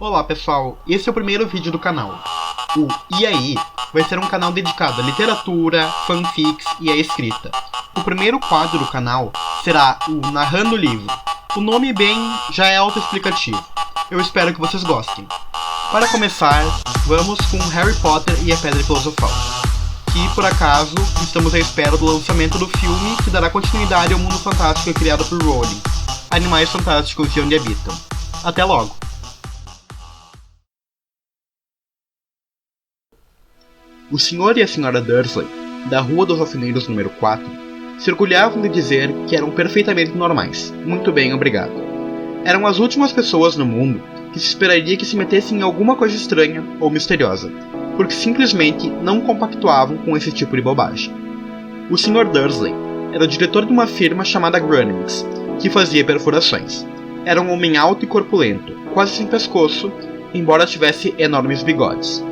Olá pessoal, esse é o primeiro vídeo do canal. O E aí vai ser um canal dedicado à literatura, fanfics e à escrita. O primeiro quadro do canal será o Narrando o Livro. O nome bem já é autoexplicativo. Eu espero que vocês gostem. Para começar, vamos com Harry Potter e a Pedra Filosofal, que por acaso estamos à espera do lançamento do filme que dará continuidade ao mundo fantástico criado por Rowling, Animais Fantásticos e Onde Habitam. Até logo! O Sr. e a Sra. Dursley, da Rua dos Alfeneiros número 4, se orgulhavam de dizer que eram perfeitamente normais. Muito bem, obrigado. Eram as últimas pessoas no mundo que se esperaria que se metessem em alguma coisa estranha ou misteriosa, porque simplesmente não compactuavam com esse tipo de bobagem. O Sr. Dursley era o diretor de uma firma chamada Grunnings, que fazia perfurações. Era um homem alto e corpulento, quase sem pescoço, embora tivesse enormes bigodes.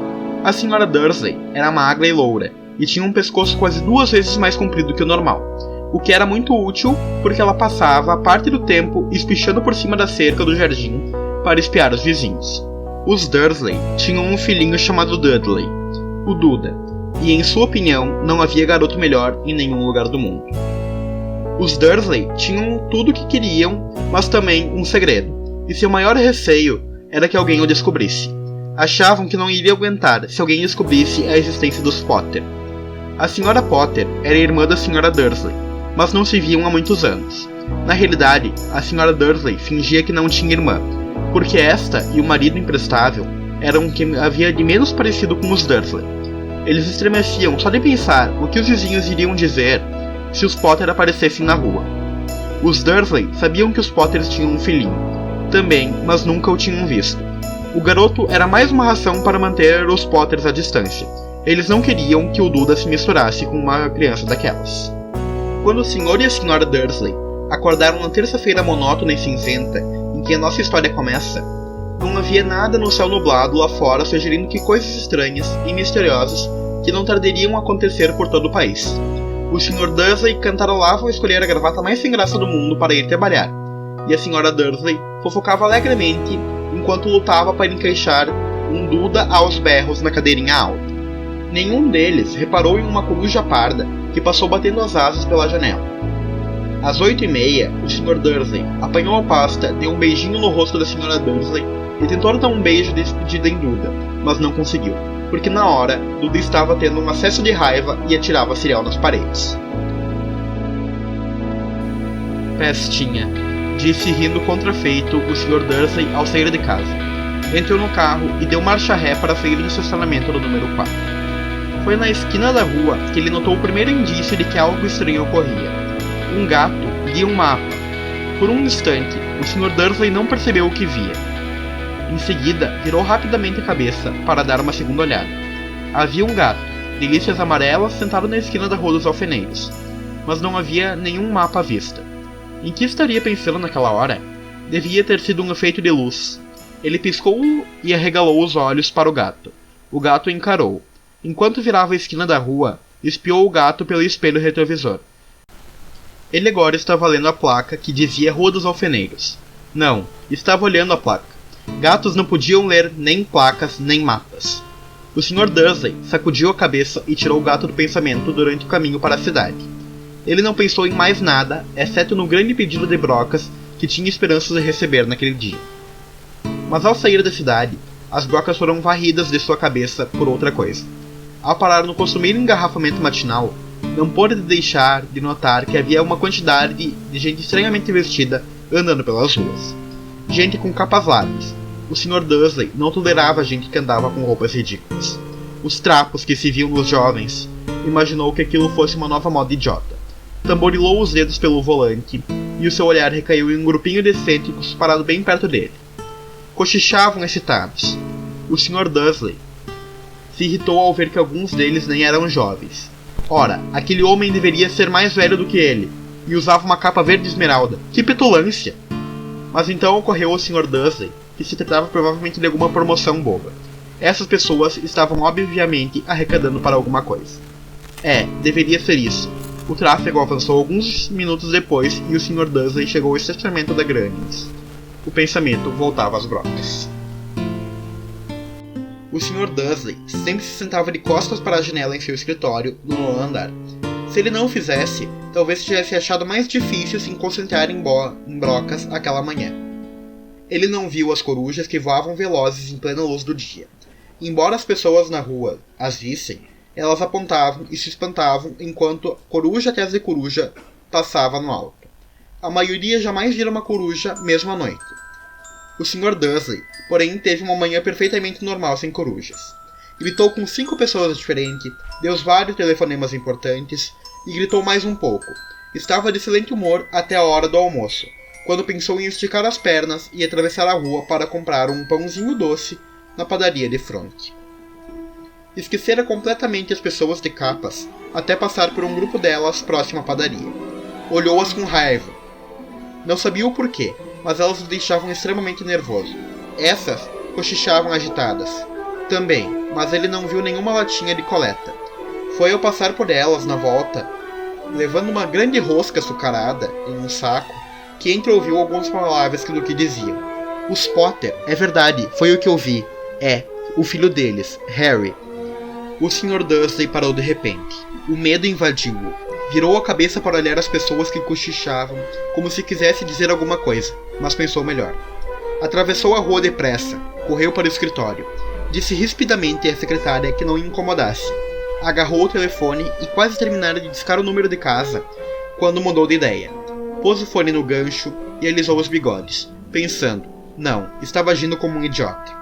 A Sra. Dursley era magra e loura, e tinha um pescoço quase 2 vezes mais comprido que o normal, o que era muito útil porque ela passava parte do tempo espichando por cima da cerca do jardim para espiar os vizinhos. Os Dursley tinham um filhinho chamado Dudley, o Duda, e em sua opinião não havia garoto melhor em nenhum lugar do mundo. Os Dursley tinham tudo o que queriam, mas também um segredo, e seu maior receio era que alguém o descobrisse. Achavam que não iria aguentar se alguém descobrisse a existência dos Potter. A Sra. Potter era irmã da Sra. Dursley, mas não se viam há muitos anos. Na realidade, a Sra. Dursley fingia que não tinha irmã, porque esta e o marido imprestável eram o que havia de menos parecido com os Dursley. Eles estremeciam só de pensar o que os vizinhos iriam dizer se os Potter aparecessem na rua. Os Dursley sabiam que os Potters tinham um filhinho, também, mas nunca o tinham visto. O garoto era mais uma razão para manter os Potters à distância. Eles não queriam que o Duda se misturasse com uma criança daquelas. Quando o Sr. e a Sra. Dursley acordaram na terça-feira monótona e cinzenta em que a nossa história começa, não havia nada no céu nublado lá fora sugerindo que coisas estranhas e misteriosas que não tardariam a acontecer por todo o país. O Sr. Dursley cantarolava ao escolher a gravata mais sem graça do mundo para ir trabalhar, e a Sra. Dursley fofocava alegremente enquanto lutava para encaixar um Duda aos berros na cadeirinha alta. Nenhum deles reparou em uma coruja parda que passou batendo as asas pela janela. Às 8h30, o Sr. Dursley apanhou a pasta, deu um beijinho no rosto da Sra. Dursley e tentou dar um beijo de despedida em Duda, mas não conseguiu, porque na hora, Duda estava tendo um acesso de raiva e atirava cereal nas paredes. Pestinha, disse rindo contrafeito o Sr. Dursley ao sair de casa. Entrou no carro e deu marcha ré para sair do estacionamento do número 4. Foi na esquina da rua que ele notou o primeiro indício de que algo estranho ocorria. Um gato guia um mapa. Por um instante, o Sr. Dursley não percebeu o que via. Em seguida, virou rapidamente a cabeça para dar uma segunda olhada. Havia um gato, de listas amarelas, sentado na esquina da Rua dos Alfeneiros, mas não havia nenhum mapa à vista. Em que estaria pensando naquela hora? Devia ter sido um efeito de luz. Ele piscou e arregalou os olhos para o gato. O gato o encarou. Enquanto virava a esquina da rua, espiou o gato pelo espelho retrovisor. Ele agora estava lendo a placa que dizia Rua dos Alfeneiros. Não, estava olhando a placa. Gatos não podiam ler nem placas nem mapas. O Sr. Dursley sacudiu a cabeça e tirou o gato do pensamento durante o caminho para a cidade. Ele não pensou em mais nada, exceto no grande pedido de brocas que tinha esperanças de receber naquele dia. Mas ao sair da cidade, as brocas foram varridas de sua cabeça por outra coisa. Ao parar no costumeiro engarrafamento matinal, não pôde deixar de notar que havia uma quantidade de gente estranhamente vestida andando pelas ruas. Gente com capas largas. O Sr. Dursley não tolerava gente que andava com roupas ridículas. Os trapos que se viam nos jovens, imaginou que aquilo fosse uma nova moda idiota. Tamborilou os dedos pelo volante, e o seu olhar recaiu em um grupinho de excêntricos parado bem perto dele. Cochichavam excitados. O Sr. Dursley se irritou ao ver que alguns deles nem eram jovens. Ora, aquele homem deveria ser mais velho do que ele, e usava uma capa verde esmeralda. Que petulância! Mas então ocorreu ao Sr. Dursley que se tratava provavelmente de alguma promoção boba. Essas pessoas estavam obviamente arrecadando para alguma coisa. Deveria ser isso. O tráfego avançou alguns minutos depois e o Sr. Dursley chegou ao estacionamento da Grunnings. O pensamento voltava às brocas. O Sr. Dursley sempre se sentava de costas para a janela em seu escritório, no nono andar. Se ele não o fizesse, talvez tivesse achado mais difícil se concentrar em brocas aquela manhã. Ele não viu as corujas que voavam velozes em plena luz do dia. Embora as pessoas na rua as vissem, elas apontavam e se espantavam enquanto coruja atrás de coruja passava no alto. A maioria jamais vira uma coruja mesmo à noite. O Sr. Dursley, porém, teve uma manhã perfeitamente normal sem corujas. Gritou com 5 pessoas diferentes, deu vários telefonemas importantes e gritou mais um pouco. Estava de excelente humor até a hora do almoço, quando pensou em esticar as pernas e atravessar a rua para comprar um pãozinho doce na padaria de fronte. Esquecera completamente as pessoas de capas até passar por um grupo delas próximo à padaria. Olhou-as com raiva. Não sabia o porquê, mas elas o deixavam extremamente nervoso. Essas cochichavam agitadas. Também, mas ele não viu nenhuma latinha de coleta. Foi ao passar por elas na volta, levando uma grande rosca açucarada em um saco, que entreouviu algumas palavras do que diziam. Os Potter, é verdade, foi o que ouvi. É, o filho deles, Harry. O Sr. Dursley parou de repente. O medo invadiu-o. Virou a cabeça para olhar as pessoas que cochichavam, como se quisesse dizer alguma coisa, mas pensou melhor. Atravessou a rua depressa, correu para o escritório. Disse rispidamente à secretária que não o incomodasse. Agarrou o telefone e quase terminara de discar o número de casa, quando mudou de ideia. Pôs o fone no gancho e alisou os bigodes, pensando, não, estava agindo como um idiota.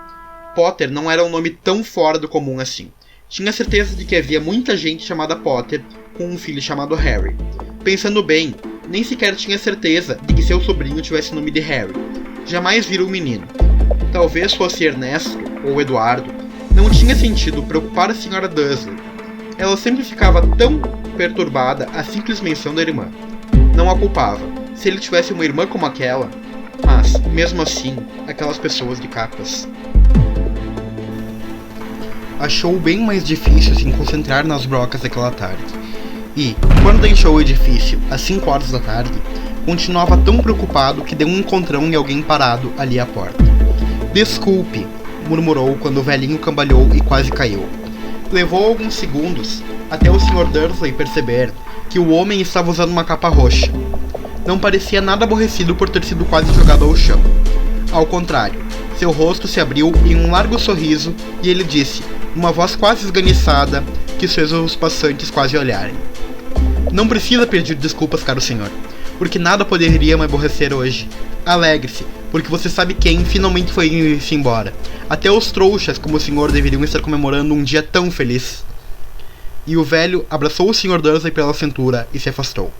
Potter não era um nome tão fora do comum assim. Tinha certeza de que havia muita gente chamada Potter com um filho chamado Harry. Pensando bem, nem sequer tinha certeza de que seu sobrinho tivesse o nome de Harry. Jamais vira um menino. Talvez fosse Ernesto ou Eduardo. Não tinha sentido preocupar a Sra. Dursley. Ela sempre ficava tão perturbada à simples menção da irmã. Não a culpava. Se ele tivesse uma irmã como aquela... Mas, mesmo assim, aquelas pessoas de capas... Achou bem mais difícil se concentrar nas brocas daquela tarde. E, quando deixou o edifício às 5 horas da tarde, continuava tão preocupado que deu um encontrão em alguém parado ali à porta. Desculpe, murmurou quando o velhinho cambalhou e quase caiu. Levou alguns segundos até o Sr. Dursley perceber que o homem estava usando uma capa roxa. Não parecia nada aborrecido por ter sido quase jogado ao chão. Ao contrário, seu rosto se abriu em um largo sorriso e ele disse, numa voz quase esganiçada, que fez os passantes quase olharem. Não precisa pedir desculpas, caro senhor, porque nada poderia me aborrecer hoje. Alegre-se, porque você sabe quem finalmente foi-se embora. Até os trouxas como o senhor deveriam estar comemorando um dia tão feliz. E o velho abraçou o Sr. Dursley pela cintura e se afastou.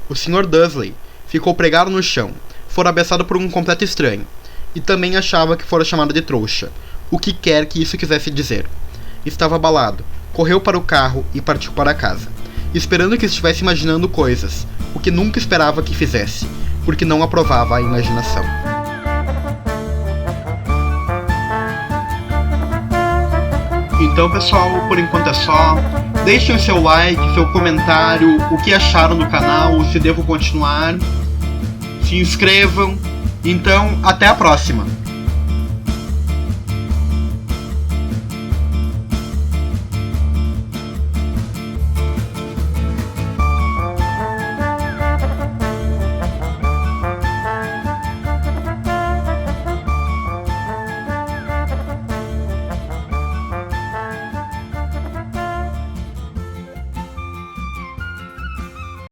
O Sr. Dursley ficou pregado no chão, fora abraçado por um completo estranho, e também achava que fora chamado de trouxa, o que quer que isso quisesse dizer. Estava abalado, correu para o carro e partiu para casa, esperando que estivesse imaginando coisas, o que nunca esperava que fizesse, porque não aprovava a imaginação. Então, pessoal, por enquanto é só. Deixem o seu like, seu comentário, o que acharam do canal, se devo continuar. Se inscrevam. Então, até a próxima!